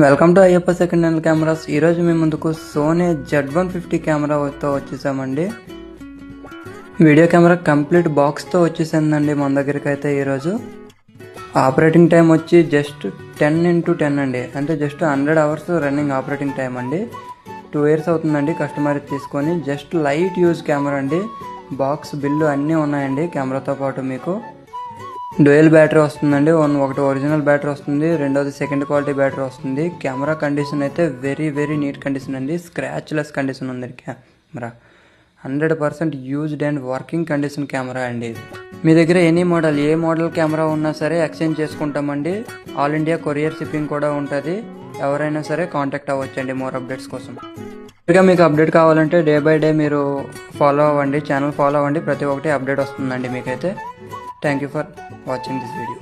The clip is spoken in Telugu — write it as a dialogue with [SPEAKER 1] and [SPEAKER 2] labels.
[SPEAKER 1] Welcome to Ayyappa second hand cameras. ఈరోజు మీ ముందుకు సోనీ Z150 కెమెరాతో వచ్చేసామండి. వీడియో కెమెరా కంప్లీట్ బాక్స్తో వచ్చేసిందండి మన దగ్గరికి అయితే. ఈరోజు ఆపరేటింగ్ టైం వచ్చి జస్ట్ 10x10 అండి, అంటే just 100 hours running operating time అండి. 2 years అవుతుందండి కస్టమర్ తీసుకొని. జస్ట్ లైట్ యూజ్ కెమెరా అండి. బాక్స్ బిల్లు అన్నీ ఉన్నాయండి కెమెరాతో పాటు. మీకు డ్యూయల్ బ్యాటరీ వస్తుందండి. ఒకటి ఒరిజినల్ బ్యాటరీ వస్తుంది, రెండోది సెకండ్ క్వాలిటీ బ్యాటరీ వస్తుంది. కెమెరా కండిషన్ అయితే వెరీ నీట్ కండిషన్ అండి. స్క్రాచ్లెస్ కండిషన్ ఉంది camera. 100% used and working condition camera అండి ఇది. మీ దగ్గర ఎనీ మోడల్, ఏ మోడల్ కెమెరా ఉన్నా సరే ఎక్స్చేంజ్ చేసుకుంటామండి. ఆల్ ఇండియా కొరియర్ షిప్పింగ్ కూడా ఉంటుంది. ఎవరైనా సరే కాంటాక్ట్ అవ్వచ్చండి మోర్ అప్డేట్స్ కోసం. ఇంకా మీకు అప్డేట్ కావాలంటే డే బై డే మీరు ఫాలో అవ్వండి, ఛానల్ ఫాలో అవ్వండి. ప్రతి ఒక్కటి అప్డేట్ వస్తుందండి మీకైతే. Thank you for watching this video.